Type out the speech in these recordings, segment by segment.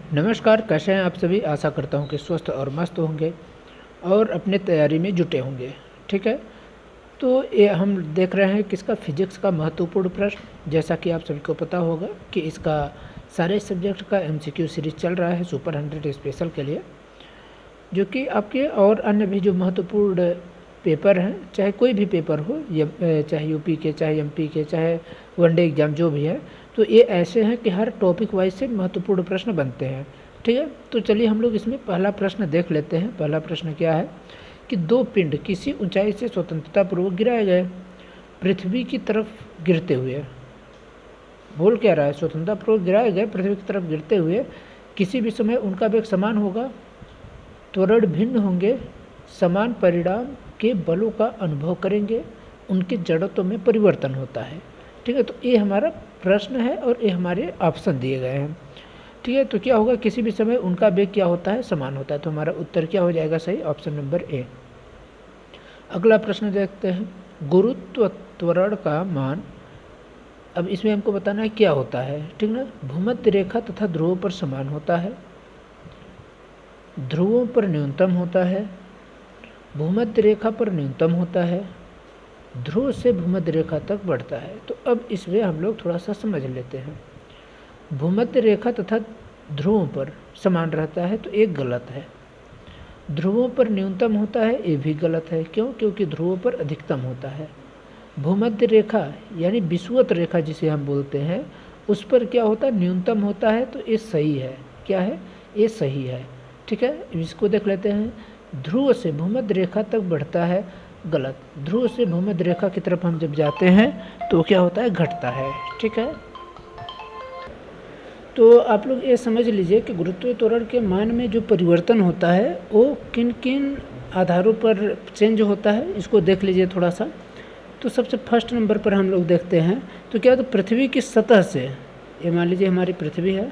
नमस्कार, कैसे हैं आप सभी। आशा करता हूँ कि स्वस्थ और मस्त होंगे और अपने तैयारी में जुटे होंगे। ठीक है, तो ये हम देख रहे हैं किसका फिजिक्स का महत्वपूर्ण प्रश्न। जैसा कि आप सभी को पता होगा कि इसका सारे सब्जेक्ट का एमसीक्यू सीरीज चल रहा है सुपर 100 स्पेशल के लिए, जो कि आपके और अन्य भी जो महत्वपूर्ण पेपर हैं, चाहे कोई भी पेपर हो, चाहे यूपी के, चाहे एमपी के, चाहे वनडे एग्ज़ाम जो भी है, तो ये ऐसे हैं कि हर टॉपिक वाइज से महत्वपूर्ण प्रश्न बनते हैं। ठीक है, तो चलिए हम लोग इसमें पहला प्रश्न देख लेते हैं। पहला प्रश्न क्या है कि दो पिंड किसी ऊंचाई से स्वतंत्रतापूर्वक गिराए गए, पृथ्वी की तरफ गिरते हुए। बोल क्या रहा है, स्वतंत्रतापूर्वक गिराए गए पृथ्वी की तरफ गिरते हुए, किसी भी समय उनका वेग समान होगा, त्वरण भिन्न होंगे, समान परिणाम के बलों का अनुभव करेंगे, उनके जड़त्व में परिवर्तन होता है। ठीक है, तो ये हमारा प्रश्न है और ये हमारे ऑप्शन दिए गए हैं। ठीक है, तो क्या होगा, किसी भी समय उनका वेग क्या होता है, समान होता है। तो हमारा उत्तर क्या हो जाएगा सही, ऑप्शन नंबर ए। अगला प्रश्न देखते हैं, गुरुत्व त्वरण का मान। अब इसमें हमको बताना है क्या होता है। ठीक ना, भूमध्य रेखा तथा ध्रुवों पर समान होता है, ध्रुवों पर न्यूनतम होता है, भूमध्य रेखा पर न्यूनतम होता है, ध्रुव से भूमध्य रेखा तक बढ़ता है। तो अब इसमें हम लोग थोड़ा सा समझ लेते हैं। भूमध्य रेखा तथा ध्रुवों पर समान रहता है तो एक गलत है, ध्रुवों पर न्यूनतम होता है ये भी गलत है। क्यों? क्योंकि ध्रुवों पर अधिकतम होता है। भूमध्य रेखा यानी विषुवत रेखा जिसे हम बोलते हैं, उस पर क्या होता है, न्यूनतम होता है, तो ये सही है। क्या है, ये सही है। ठीक है, इसको देख लेते हैं। ध्रुव से भूमध्य रेखा तक बढ़ता है, गलत। ध्रुव से भूमध्य रेखा की तरफ हम जब जाते हैं तो क्या होता है, घटता है। ठीक है, तो आप लोग ये समझ लीजिए कि गुरुत्व त्वरण के मान में जो परिवर्तन होता है वो किन किन आधारों पर चेंज होता है, इसको देख लीजिए थोड़ा सा। तो सबसे फर्स्ट नंबर पर हम लोग देखते हैं तो क्या, तो पृथ्वी की सतह से, ये मान लीजिए हमारी पृथ्वी है,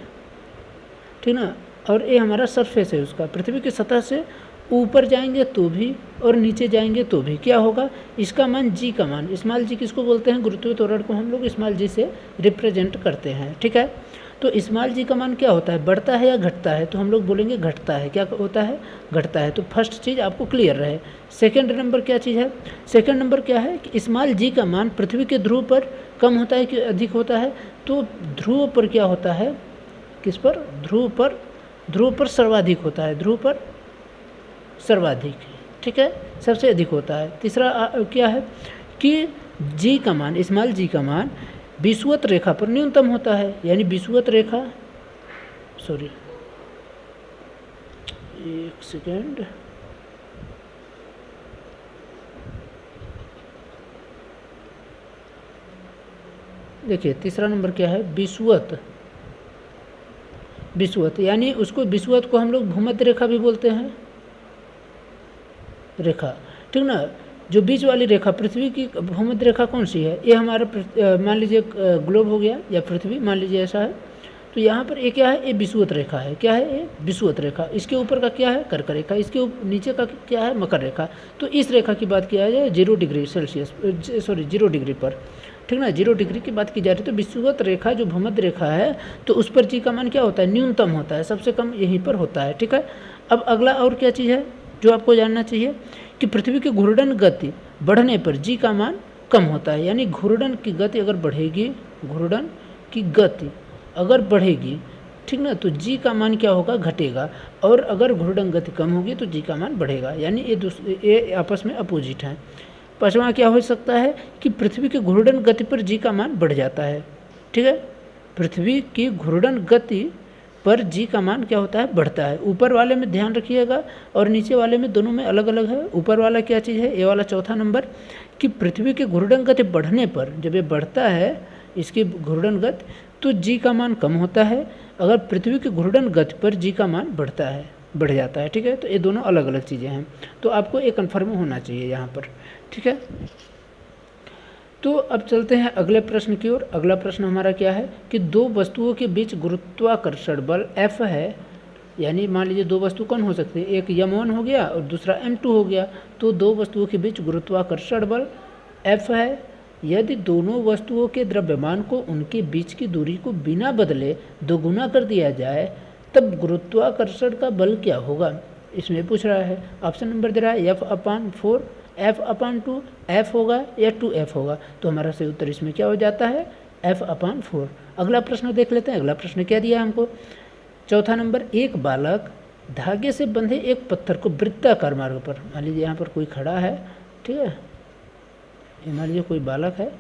ठीक ना, और ये हमारा सरफेस है उसका। पृथ्वी की सतह से ऊपर जाएंगे तो भी और नीचे जाएंगे तो भी क्या होगा, इसका मान जी का मान, स्मॉल जी किसको बोलते हैं, गुरुत्व त्वरण को हम लोग स्मॉल जी से रिप्रेजेंट करते हैं। ठीक है, तो स्मॉल जी का मान क्या होता है, बढ़ता है या घटता है, तो हम लोग बोलेंगे घटता है। क्या होता है, घटता है। तो फर्स्ट चीज़ आपको क्लियर रहे। सेकेंड नंबर क्या चीज़ है, सेकेंड नंबर क्या है कि स्मॉल जी का मान पृथ्वी के ध्रुव पर कम होता है कि अधिक होता है, तो ध्रुव पर क्या होता है, किस पर, ध्रुव पर सर्वाधिक होता है, ध्रुव पर सर्वाधिक। ठीक है, सबसे अधिक होता है। तीसरा क्या है कि जी का मान, स्मॉल जी का मान विषुवत रेखा पर न्यूनतम होता है, यानी विषुवत रेखा, सॉरी एक सेकेंड, देखिए तीसरा नंबर क्या है, विषुवत यानी उसको, विषुवत को हम लोग भूमध्य रेखा भी बोलते हैं, रेखा। ठीक ना, जो बीच वाली रेखा पृथ्वी की भूमध्य रेखा कौन सी है, ये हमारा मान लीजिए ग्लोब हो गया या पृथ्वी मान लीजिए ऐसा है, तो यहाँ पर ये क्या है, ये विषुवत रेखा है। क्या है, ये विषुवत रेखा। इसके ऊपर का क्या है, कर्क रेखा। इसके नीचे का क्या है, मकर रेखा। तो इस रेखा की बात किया जाए 0 डिग्री सेल्सियस, सॉरी 0 डिग्री पर, ठीक ना, 0 डिग्री की बात की जा रही है। तो विषुवत रेखा जो भूमध्य रेखा है, तो उस पर जी का मान क्या होता है, न्यूनतम होता है, सबसे कम यहीं पर होता है। ठीक है, अब अगला और क्या चीज़ है जो आपको जानना चाहिए कि पृथ्वी की घूर्णन गति बढ़ने पर जी का मान कम होता है, यानी घूर्णन की गति अगर बढ़ेगी, घूर्णन की गति अगर बढ़ेगी, ठीक ना, तो जी का मान क्या होगा, घटेगा। और अगर घूर्णन गति कम होगी तो जी का मान बढ़ेगा, यानी ये आपस में अपोजिट हैं। पांचवा क्या हो सकता है कि पृथ्वी की घूर्णन गति पर जी का मान बढ़ जाता है। ठीक है, पृथ्वी की घूर्णन गति पर जी का मान क्या होता है, बढ़ता है। ऊपर वाले में ध्यान रखिएगा और नीचे वाले में, दोनों में अलग अलग है। ऊपर वाला क्या चीज़ है, ये वाला चौथा नंबर, कि पृथ्वी की घूर्णन गति बढ़ने पर, जब ये बढ़ता है इसकी घूर्णन गति, तो जी का मान कम होता है। अगर पृथ्वी की घूर्णन गति पर जी का मान बढ़ता है, बढ़ जाता है। ठीक है, तो ये दोनों अलग अलग चीज़ें हैं, तो आपको ये कन्फर्म होना चाहिए यहाँ पर। ठीक है, तो अब चलते हैं अगले प्रश्न की ओर। अगला प्रश्न हमारा क्या है कि दो वस्तुओं के बीच गुरुत्वाकर्षण बल F है, यानी मान लीजिए दो वस्तु कौन हो सकती है, एक m1 हो गया और दूसरा m2 हो गया। तो दो वस्तुओं के बीच गुरुत्वाकर्षण बल F है। यदि दोनों वस्तुओं के द्रव्यमान को उनके बीच की दूरी को बिना बदले दोगुना कर दिया जाए तब गुरुत्वाकर्षण का बल क्या होगा, इसमें पूछ रहा है। ऑप्शन नंबर दे रहा है F/4, F/2, F होगा या 2F होगा। तो हमारा सही उत्तर इसमें क्या हो जाता है, F/4। अगला प्रश्न देख लेते हैं। अगला प्रश्न क्या दिया हमको, चौथा नंबर, एक बालक धागे से बंधे एक पत्थर को वृत्ताकार मार्ग पर, मान लीजिए यहाँ पर कोई खड़ा है, ठीक है, मान लीजिए कोई बालक है,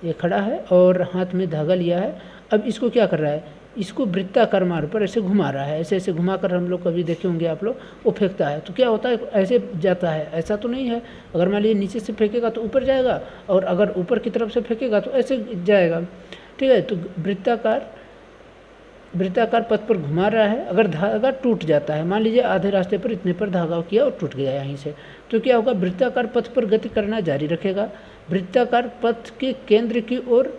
ये खड़ा है और हाथ में धागा लिया है। अब इसको क्या कर रहा है, इसको वृत्ताकार मार्ग पर ऐसे घुमा रहा है, ऐसे ऐसे घुमाकर, हम लोग कभी देखे होंगे आप लोग, वो फेंकता है। तो क्या होता है, ऐसे जाता है, ऐसा तो नहीं है। अगर मान लीजिए नीचे से फेंकेगा तो ऊपर जाएगा, और अगर ऊपर की तरफ से फेंकेगा तो ऐसे जाएगा, ठीक है। तो वृत्ताकार पथ पर घुमा रहा है। अगर धागा टूट जाता है, मान लीजिए आधे रास्ते पर इतने पर धागा किया और टूट गया यहीं से, तो क्या होगा, वृत्ताकार पथ पर गति करना जारी रखेगा। वृत्ताकार पथ के केंद्र की ओर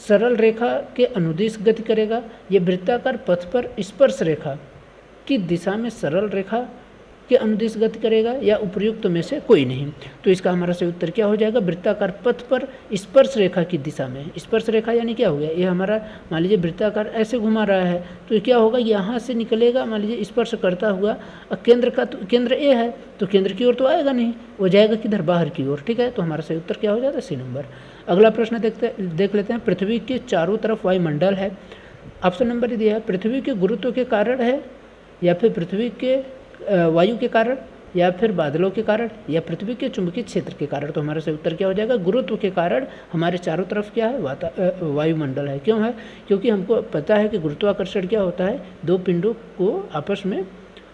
सरल रेखा के अनुदिश गति करेगा। ये वृत्ताकार पथ पर स्पर्श रेखा की दिशा में सरल रेखा के अनुदिश गति करेगा, या उपयुक्त में से कोई नहीं। तो इसका हमारा सही उत्तर क्या हो जाएगा, वृत्ताकार पथ पर स्पर्श रेखा की दिशा में। स्पर्श रेखा यानी क्या हो गया, ये हमारा मान लीजिए वृत्ताकार ऐसे घुमा रहा है, तो क्या होगा, यहाँ से निकलेगा, मान लीजिए स्पर्श करता हुआ, केंद्र का तो केंद्र ए है, तो केंद्र की ओर तो आएगा नहीं, वो जाएगा किधर, बाहर की ओर, ठीक है। तो हमारा सही उत्तर क्या हो जाता है, सी नंबर। अगला प्रश्न देख लेते हैं। पृथ्वी के चारों तरफ वायुमंडल है। ऑप्शन नंबर दिया है, पृथ्वी के गुरुत्व के कारण है, या फिर पृथ्वी के वायु के कारण, या फिर बादलों के कारण, या पृथ्वी के चुंबकीय क्षेत्र के कारण। तो हमारा सही उत्तर क्या हो जाएगा, गुरुत्व के कारण हमारे चारों तरफ क्या है, वायुमंडल है। क्यों है, क्योंकि हमको पता है कि गुरुत्वाकर्षण क्या होता है, दो पिंडों को आपस में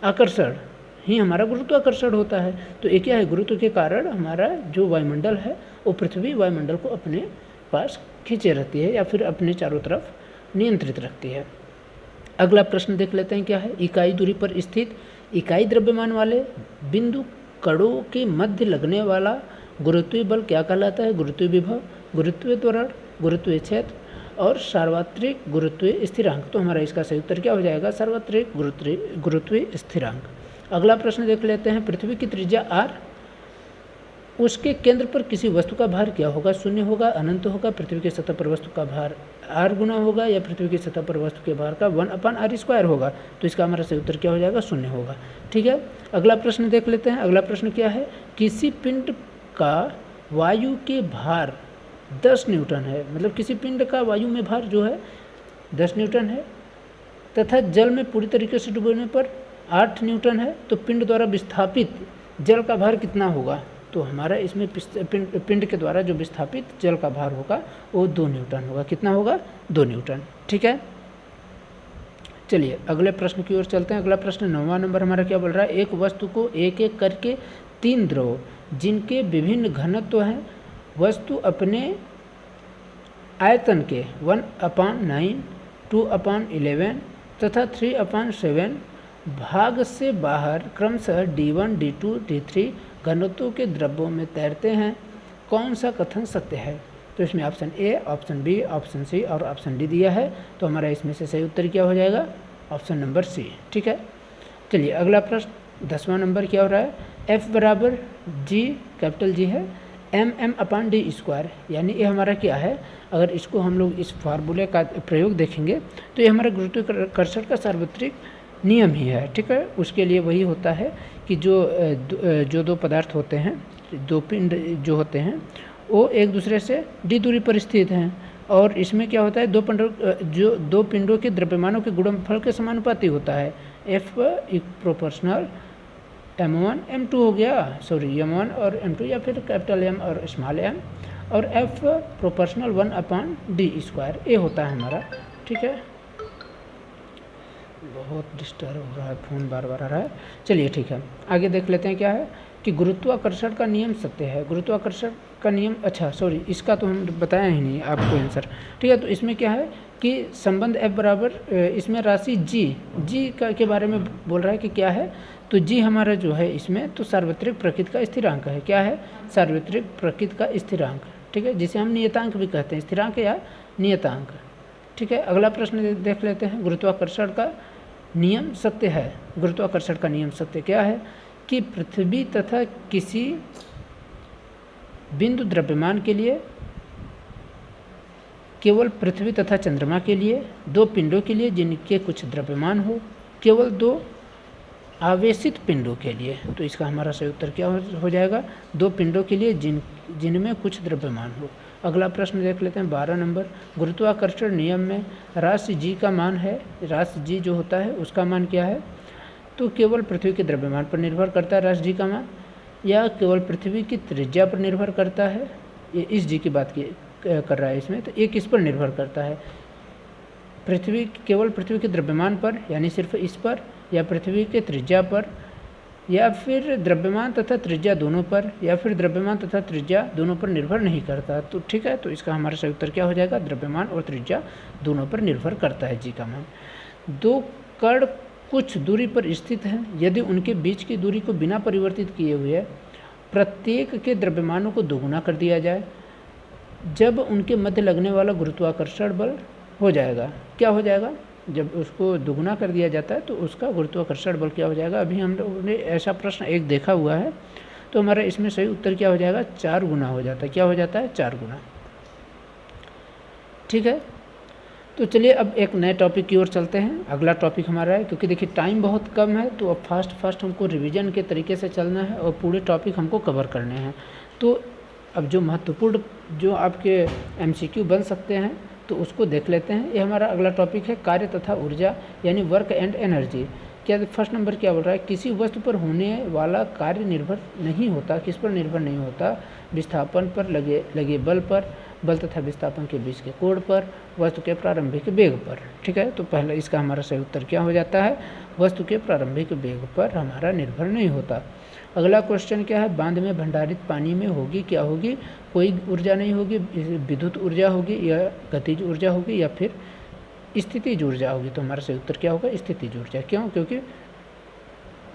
आकर्षण ही हमारा गुरुत्वाकर्षण होता है। तो ये क्या है, गुरुत्व के कारण हमारा जो वायुमंडल है वो पृथ्वी वायुमंडल को अपने पास खींचे रहती है, या फिर अपने चारों तरफ नियंत्रित रखती है। अगला प्रश्न देख लेते हैं, क्या है, इकाई दूरी पर स्थित इकाई द्रव्यमान वाले बिंदु कणों के मध्य लगने वाला गुरुत्वीय बल क्या कहलाता है, गुरुत्वीय विभव, गुरुत्वीय त्वरण, गुरुत्वीय क्षेत्र और सार्वत्रिक गुरुत्वीय स्थिरांक। तो हमारा इसका सही उत्तर क्या हो जाएगा, सार्वत्रिक गुरुत्वीय स्थिरांक। अगला प्रश्न देख लेते हैं। पृथ्वी की त्रिज्या r, उसके केंद्र पर किसी वस्तु का भार क्या होगा, शून्य होगा, अनंत होगा, पृथ्वी की सतह पर वस्तु का भार r गुना होगा, या पृथ्वी की सतह पर वस्तु के भार का 1/r² होगा। तो इसका हमारा सही उत्तर क्या हो जाएगा, शून्य होगा। ठीक है, अगला प्रश्न देख लेते हैं। अगला प्रश्न क्या है, किसी पिंड का वायु के भार 10 न्यूटन है, मतलब किसी पिंड का वायु में भार जो है 10 न्यूटन है, तथा जल में पूरी तरीके से डूबने पर 8 न्यूटन है, तो पिंड द्वारा विस्थापित जल का भार कितना होगा। तो हमारा इसमें पिंड के द्वारा जो विस्थापित जल का भार होगा वो 2 न्यूटन होगा। कितना होगा, 2 न्यूटन। ठीक है, चलिए अगले प्रश्न की ओर चलते हैं। अगला प्रश्न 9वां नंबर हमारा क्या बोल रहा है, एक वस्तु को एक एक करके 3 द्रव जिनके विभिन्न घनत्व हैं, वस्तु अपने आयतन के 1/9, 2/11 तथा 3/7 भाग से बाहर क्रमशः D1, D2, D3 घनत्वों के द्रव्यों में तैरते हैं, कौन सा कथन सत्य है। तो इसमें option A, option B, option C और ऑप्शन डी दिया है। तो हमारा इसमें से सही उत्तर क्या हो जाएगा, ऑप्शन नंबर सी। ठीक है, चलिए अगला प्रश्न 10वां नंबर क्या हो रहा है, F बराबर G, कैपिटल G है, mm/d², यानी ये हमारा क्या है, अगर इसको हम लोग इस फार्मूले का प्रयोग देखेंगे तो ये हमारा गुरुत्वाकर्षण का सार्वत्रिक नियम ही है। ठीक है, उसके लिए वही होता है कि जो दो पदार्थ होते हैं, दो पिंड जो होते हैं वो एक दूसरे से d दूरी पर स्थित हैं, और इसमें क्या होता है, दो पिंडों के द्रव्यमानों के गुणनफल के समानुपाती होता है। F प्रोपोर्शनल m1 m2 हो गया, सॉरी m1 और m2, या फिर कैपिटल M और स्मॉल m, और F प्रोपोर्शनल 1/d², ये होता है हमारा। ठीक है, बहुत डिस्टर्ब हो रहा है, फ़ोन बार बार आ रहा है। चलिए ठीक है, आगे देख लेते हैं क्या है कि गुरुत्वाकर्षण का नियम सत्य है। गुरुत्वाकर्षण का नियम, अच्छा सॉरी, इसका तो हम बताया ही नहीं आपको आंसर। ठीक है, तो इसमें क्या है कि संबंध F बराबर, इसमें राशि G के बारे में बोल रहा है कि क्या है, तो G हमारा जो है इसमें तो सार्वत्रिक प्रकृति का स्थिरांक है। क्या है, सार्वत्रिक प्रकृति का स्थिरांक। ठीक है, जिसे हम नियतांक भी कहते हैं, स्थिरांक या नियतांक। ठीक है, अगला प्रश्न देख लेते हैं। गुरुत्वाकर्षण का नियम सत्य है। गुरुत्वाकर्षण का नियम सत्य क्या है कि पृथ्वी तथा किसी बिंदु द्रव्यमान के लिए केवल पृथ्वी तथा चंद्रमा के लिए, 2 पिंडों के लिए जिनके कुछ द्रव्यमान हो, केवल 2 आवेशित पिंडों के लिए। तो इसका हमारा सही उत्तर क्या हो जाएगा? 2 पिंडों के लिए जिनमें कुछ द्रव्यमान हो। अगला प्रश्न देख लेते हैं 12 नंबर। गुरुत्वाकर्षण नियम में राशि जी का मान है, राशि जी जो होता है उसका मान क्या है? तो केवल पृथ्वी के द्रव्यमान पर निर्भर करता है राशि जी का मान, या केवल पृथ्वी की त्रिज्या पर निर्भर करता है? ये इस जी की बात कर रहा है इसमें, तो ये किस पर निर्भर करता है? केवल पृथ्वी के द्रव्यमान पर, यानी सिर्फ इस पर, या पृथ्वी के त्रिज्या पर, या फिर द्रव्यमान तथा त्रिज्या दोनों पर, या फिर द्रव्यमान तथा त्रिज्या दोनों पर निर्भर नहीं करता। तो ठीक है, तो इसका हमारा सही उत्तर क्या हो जाएगा? द्रव्यमान और त्रिज्या दोनों पर निर्भर करता है जी का मान। 2 कण कुछ दूरी पर स्थित हैं, यदि उनके बीच की दूरी को बिना परिवर्तित किए हुए प्रत्येक के द्रव्यमानों को दोगुना कर दिया जाए, जब उनके मध्य लगने वाला गुरुत्वाकर्षण बल हो जाएगा। क्या हो जाएगा? जब उसको दुगुना कर दिया जाता है तो उसका गुरुत्वाकर्षण बल क्या हो जाएगा? अभी हम लोगों ने ऐसा प्रश्न एक देखा हुआ है, तो हमारा इसमें सही उत्तर क्या हो जाएगा? 4 गुना हो जाता है। क्या हो जाता है? 4 गुना। ठीक है, तो चलिए अब एक नए टॉपिक की ओर चलते हैं। अगला टॉपिक हमारा है, क्योंकि देखिए टाइम बहुत कम है, तो अब फास्ट हमको रिवीजन के तरीके से चलना है और पूरे टॉपिक हमको कवर करने हैं। तो अब जो महत्वपूर्ण जो आपके MCQ बन सकते हैं तो उसको देख लेते हैं। ये हमारा अगला टॉपिक है, कार्य तथा ऊर्जा, यानी वर्क एंड एनर्जी। क्या फर्स्ट नंबर क्या बोल रहा है? किसी वस्तु पर होने वाला कार्य निर्भर नहीं होता। किस पर निर्भर नहीं होता? विस्थापन पर लगे बल पर, बल तथा विस्थापन के बीच के कोण पर, वस्तु के प्रारंभिक वेग पर। ठीक है, तो पहले इसका हमारा सही उत्तर क्या हो जाता है? वस्तु के प्रारंभिक वेग पर हमारा निर्भर नहीं होता। अगला क्वेश्चन क्या है? बांध में भंडारित पानी में होगी क्या होगी? कोई ऊर्जा नहीं होगी, विद्युत ऊर्जा होगी, या गतिज ऊर्जा होगी, या फिर स्थितिज ऊर्जा होगी। तो हमारा सही उत्तर क्या होगा? स्थितिज ऊर्जा। क्यों? क्योंकि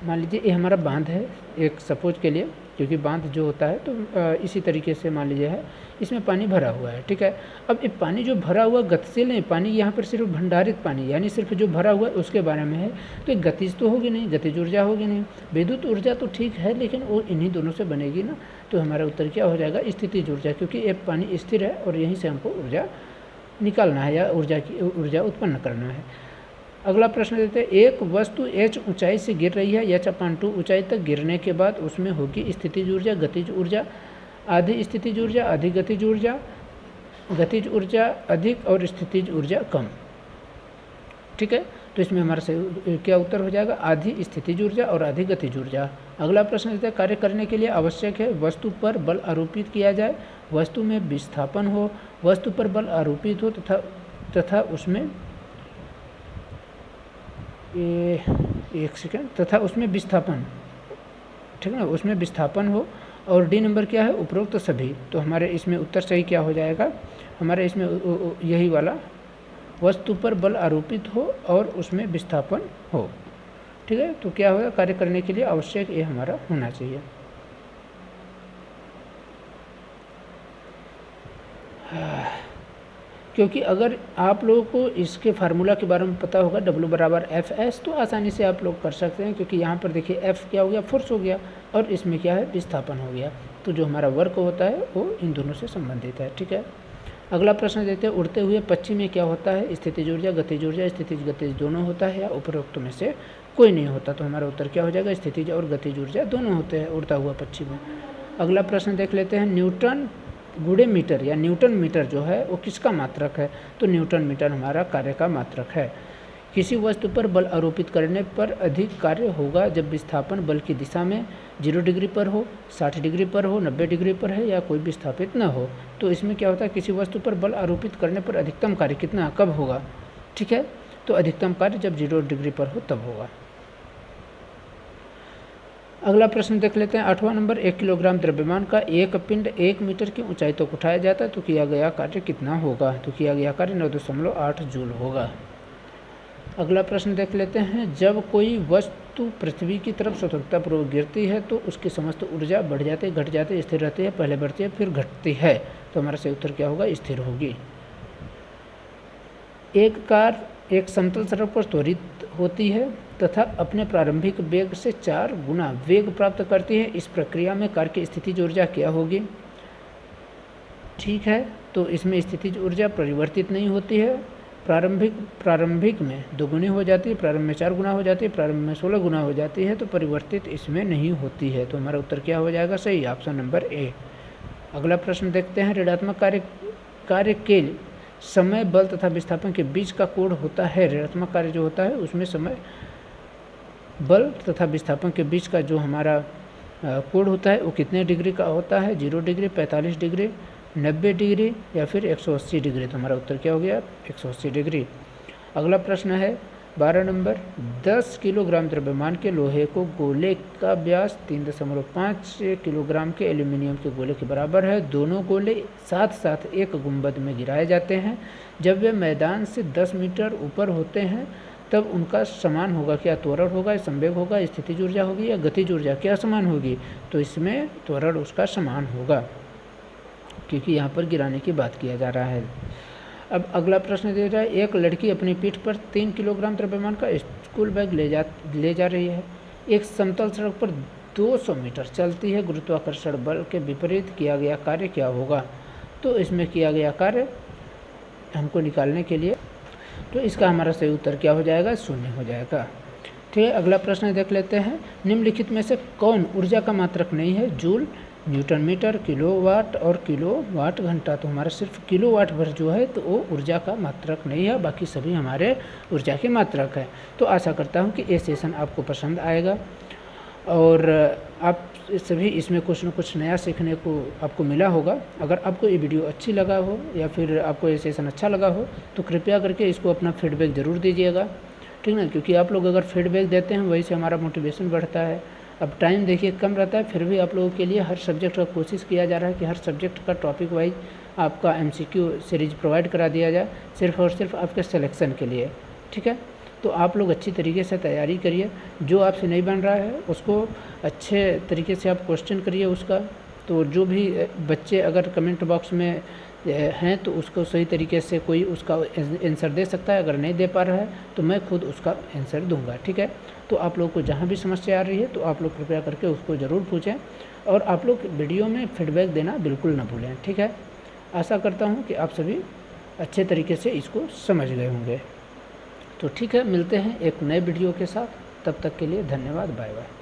मान लीजिए ये हमारा बांध है, एक सपोज के लिए, क्योंकि बांध जो होता है तो इसी तरीके से मान लीजिए है, इसमें पानी भरा हुआ है। ठीक है, अब ये पानी जो भरा हुआ गतिशील नहीं, पानी यहाँ पर सिर्फ भंडारित पानी, यानी सिर्फ जो भरा हुआ है उसके बारे में है, तो गतिज तो होगी नहीं, गतिज ऊर्जा होगी नहीं। विद्युत ऊर्जा तो ठीक है, लेकिन वो इन्हीं दोनों से बनेगी ना। तो हमारा उत्तर क्या हो जाएगा? स्थितिज ऊर्जा, क्योंकि ये पानी स्थिर है और यहीं से हमको ऊर्जा निकालना है या ऊर्जा उत्पन्न करना है। अगला प्रश्न देते हैं, एक वस्तु h ऊंचाई से गिर रही है, h/2 ऊंचाई तक गिरने के बाद उसमें होगी स्थितिज ऊर्जा, गतिज ऊर्जा, आधी स्थितिज ऊर्जा, आधी गतिज ऊर्जा, गतिज ऊर्जा अधिक और स्थितिज ऊर्जा कम। ठीक है, तो इसमें हमारा सही क्या उत्तर हो जाएगा? आधी स्थितिज ऊर्जा और आधी गतिज ऊर्जा। अगला प्रश्न देते हैं, कार्य करने के लिए आवश्यक है वस्तु पर बल आरोपित किया जाए, वस्तु में विस्थापन हो, वस्तु पर बल आरोपित हो तथा उसमें एक सेकेंड, तथा उसमें विस्थापन, ठीक है ना, उसमें विस्थापन हो। और डी नंबर क्या है? उपरोक्त सभी। तो हमारे इसमें उत्तर सही क्या हो जाएगा? हमारे इसमें यही वाला, वस्तु पर बल आरोपित हो और उसमें विस्थापन हो। ठीक है, तो क्या होगा? कार्य करने के लिए आवश्यक ये हमारा होना चाहिए। क्योंकि अगर आप लोगों को इसके फार्मूला के बारे में पता होगा, W=Fs, तो आसानी से आप लोग कर सकते हैं, क्योंकि यहाँ पर देखिए F क्या हो गया? फोर्स हो गया, और इसमें क्या है? विस्थापन हो गया। तो जो हमारा वर्क होता है वो इन दोनों से संबंधित है। ठीक है, अगला प्रश्न देते हैं, उड़ते हुए पक्षी में क्या होता है? स्थितिज ऊर्जा, गतिज ऊर्जा, स्थितिज गतिज दोनों होता है, या उपरोक्त में से कोई नहीं होता। तो हमारा उत्तर क्या हो जाएगा? स्थितिज और गतिज ऊर्जा दोनों होते हैं उड़ता हुआ पक्षी में। अगला प्रश्न देख लेते हैं, न्यूटन गुणे मीटर या न्यूटन मीटर जो है वो किसका मात्रक है? तो न्यूटन मीटर हमारा कार्य का मात्रक है। किसी वस्तु पर बल आरोपित करने पर अधिक कार्य होगा जब विस्थापन बल की दिशा में 0 डिग्री पर हो, 60 डिग्री पर हो, 90 डिग्री पर है, या कोई विस्थापित न हो। तो इसमें क्या होता है? किसी वस्तु पर बल आरोपित करने पर अधिकतम कार्य कितना, कब होगा? ठीक है, तो अधिकतम कार्य जब 0 डिग्री पर हो तब होगा। अगला प्रश्न देख लेते हैं, 8वां नंबर, 1 किलोग्राम द्रव्यमान का एक पिंड 1 मीटर की ऊंचाई तक उठाया जाता है, तो किया गया कार्य कितना होगा? तो किया गया कार्य 9.8 जूल होगा। अगला प्रश्न देख लेते हैं, जब कोई वस्तु पृथ्वी की तरफ स्वतंत्रतापूर्वक गिरती है तो उसकी समस्त ऊर्जा बढ़ जाती है, घट जाती है, स्थिर रहती है, पहले बढ़ती है फिर घटती है। तो हमारा सही उत्तर क्या होगा? स्थिर होगी। एक कार एक समतल सड़क पर त्वरित होती है तथा अपने प्रारंभिक वेग से 4 गुना वेग प्राप्त करती है। इस प्रक्रिया में कार की स्थितिज ऊर्जा क्या होगी? ठीक है, तो इसमें स्थितिज ऊर्जा परिवर्तित नहीं होती है। प्रारंभिक में 2 गुनी हो जाती है, प्रारंभ में 4 गुना हो जाती है, प्रारंभ में 16 गुना हो जाती है, तो परिवर्तित इसमें नहीं होती है। तो हमारा उत्तर क्या हो जाएगा? सही, ऑप्शन नंबर ए। अगला प्रश्न देखते हैं। ऋणात्मक कार्य के समय बल तथा विस्थापन के बीच का कोण होता है। ऋणात्मक कार्य जो होता है उसमें समय बल तथा विस्थापन के बीच का जो हमारा कोण होता है वो कितने डिग्री का होता है? 0 डिग्री, 45 डिग्री, 90 डिग्री या फिर 180 डिग्री। तो हमारा उत्तर क्या हो गया? 180 डिग्री। अगला प्रश्न है 12 नंबर। 10 किलोग्राम द्रव्यमान के लोहे को गोले का व्यास 3.5 किलोग्राम के एल्यूमिनियम के गोले के बराबर है। दोनों गोले साथ साथ एक गुंबद में गिराए जाते हैं। जब वे मैदान से 10 मीटर ऊपर होते हैं तब उनका समान होगा। क्या त्वरण होगा, संवेग होगा, स्थितिज ऊर्जा होगी या गतिज ऊर्जा? क्या समान होगी? तो इसमें त्वरण उसका समान होगा, क्योंकि यहाँ पर गिराने की बात किया जा रहा है। अब अगला प्रश्न दिया जाए। एक लड़की अपनी पीठ पर 3 किलोग्राम द्रव्यमान का स्कूल बैग ले जा रही है। एक समतल सड़क पर 200 मीटर चलती है। गुरुत्वाकर्षण बल के विपरीत किया गया कार्य क्या होगा? तो इसमें किया गया कार्य हमको निकालने के लिए, तो इसका हमारा सही उत्तर क्या हो जाएगा? 0 हो जाएगा। ठीक है, अगला प्रश्न देख लेते हैं। निम्नलिखित में से कौन ऊर्जा का मात्रक नहीं है? जूल, न्यूटन मीटर, किलोवाट और किलोवाट घंटा। तो हमारा सिर्फ किलोवाट भर जो है तो वो ऊर्जा का मात्रक नहीं है, बाकी सभी हमारे ऊर्जा के मात्रक है। तो आशा करता हूँ कि ये सेशन आपको पसंद आएगा और आप सभी इसमें कुछ न कुछ नया सीखने को आपको मिला होगा। अगर आपको ये वीडियो अच्छी लगा हो या फिर आपको ये सेशन अच्छा लगा हो तो कृपया करके इसको अपना फीडबैक ज़रूर दीजिएगा, ठीक ना, क्योंकि आप लोग अगर फीडबैक देते हैं वही से हमारा मोटिवेशन बढ़ता है। अब टाइम देखिए कम रहता है, फिर भी आप लोगों के लिए हर सब्जेक्ट का कोशिश किया जा रहा है कि हर सब्जेक्ट का टॉपिक वाइज आपका MCQ सीरीज प्रोवाइड करा दिया जाए, सिर्फ और सिर्फ आपके सिलेक्शन के लिए। ठीक है, तो आप लोग अच्छी तरीके से तैयारी करिए। जो आपसे नहीं बन रहा है उसको अच्छे तरीके से आप क्वेश्चन करिए उसका। तो जो भी बच्चे अगर कमेंट बॉक्स में हैं तो उसको सही तरीके से कोई उसका आंसर दे सकता है। अगर नहीं दे पा रहा है तो मैं खुद उसका आंसर दूंगा। ठीक है, तो आप लोग को जहाँ भी समस्या आ रही है तो आप लोग कृपया करके उसको ज़रूर पूछें और आप लोग वीडियो में फीडबैक देना बिल्कुल ना भूलें। ठीक है, आशा करता हूँ कि आप सभी अच्छे तरीके से इसको समझ गए होंगे। तो ठीक है, मिलते हैं एक नए वीडियो के साथ। तब तक के लिए धन्यवाद, बाय बाय।